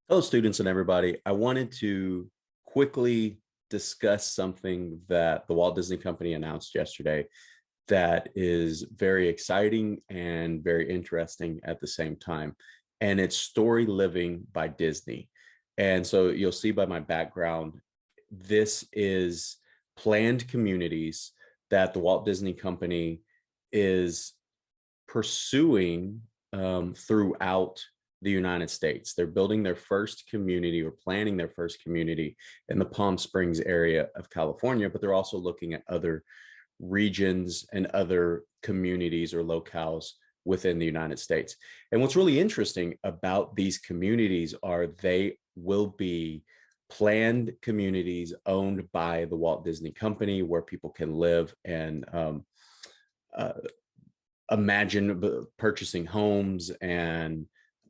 Hello, students and everybody. I wanted to quickly discuss something that the Walt Disney Company announced yesterday that is very exciting and very interesting at the same time. And it's Story Living by Disney. And so you'll see by my background, this is planned communities that the Walt Disney Company is pursuing throughout the United States. They're building their first community or planning their first community in the Palm Springs area of California, but they're also looking at other regions and other communities or locales within the United States. And what's really interesting about these communities are they will be planned communities owned by the Walt Disney Company where people can live and uh, imagine purchasing homes and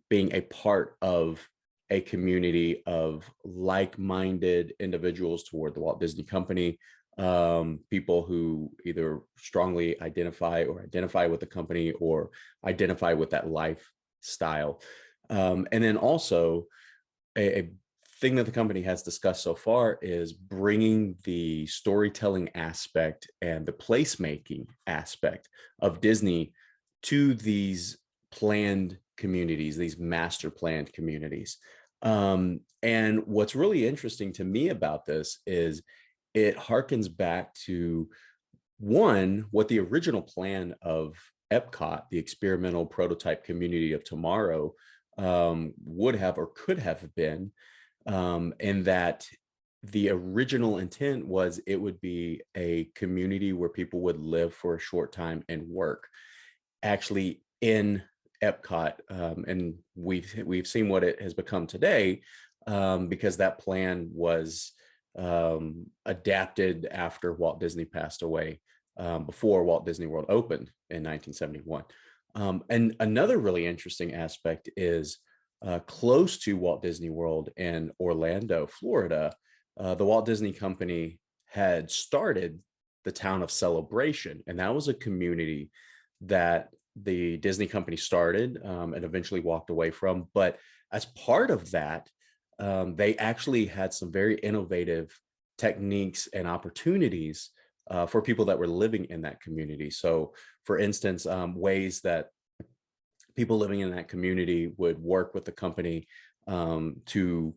being a part of a community of like-minded individuals toward the Walt Disney Company, people who either strongly identify with the company or identify with that lifestyle. And then also a thing that the company has discussed so far is bringing the storytelling aspect and the placemaking aspect of Disney to these planned communities, these master planned communities. And what's really interesting to me about this is it harkens back to one, what the original plan of EPCOT, the experimental prototype community of tomorrow, would have or could have been, and that the original intent was it would be a community where people would live for a short time and work actually in EPCOT. And we've seen what it has become today, because that plan was adapted after Walt Disney passed away, before Walt Disney World opened in 1971. And another really interesting aspect is close to Walt Disney World in Orlando, Florida, the Walt Disney Company had started the town of Celebration, and that was a community that the Disney Company started and eventually walked away from. But as part of that, they actually had some very innovative techniques and opportunities for people that were living in that community. So, for instance, ways that people living in that community would work with the company to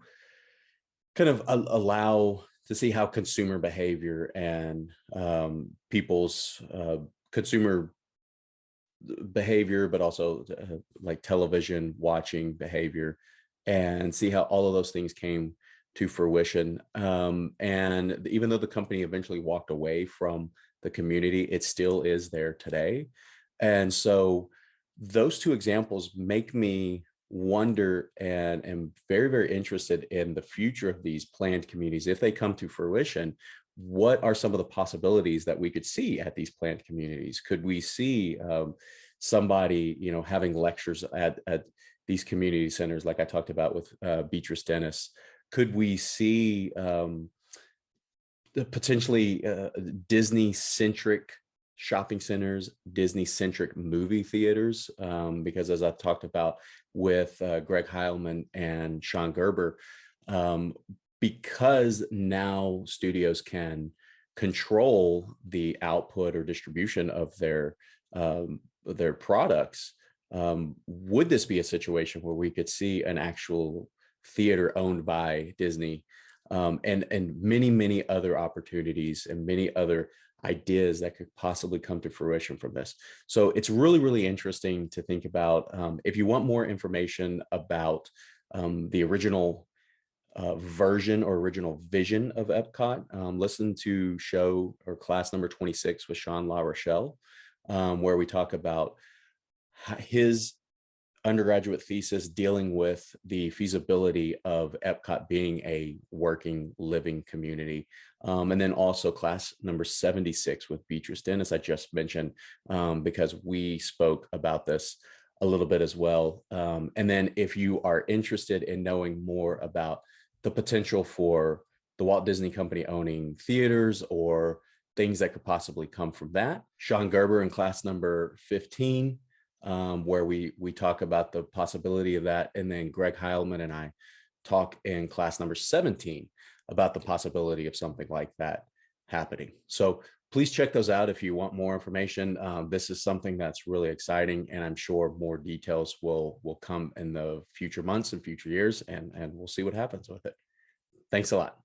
kind of allow to see how consumer behavior and people's consumer behavior, but also like television watching behavior, and see how all of those things came to fruition. And even though the company eventually walked away from the community, it still is there today. And so those two examples make me wonder and am very, very interested in the future of these planned communities. If they come to fruition, what are some of the possibilities that we could see at these planned communities? Could we see somebody, having lectures at these community centers, like I talked about with Beatrice Dennis? Could we see potentially Disney-centric shopping centers, Disney-centric movie theaters? Because as I've talked about with Greg Heilman and Sean Gerber, because now studios can control the output or distribution of their products, would this be a situation where we could see an actual theater owned by Disney, and many other opportunities and many other ideas that could possibly come to fruition from this? So it's really interesting to think about. If you want more information about the original version or original vision of EPCOT, listen to show or class number 26 with Sean La Rochelle, where we talk about his undergraduate thesis dealing with the feasibility of EPCOT being a working, living community. And then also class number 76 with Beatrice Dennis, I just mentioned, because we spoke about this a little bit as well. And then if you are interested in knowing more about the potential for the Walt Disney Company owning theaters or things that could possibly come from that, Sean Gerber in class number 15, where we talk about the possibility of that. And then Greg Heilman and I talk in class number 17 about the possibility of something like that happening. So please check those out if you want more information. This is something that's really exciting, and I'm sure more details will come in the future months and future years, and we'll see what happens with it. Thanks a lot.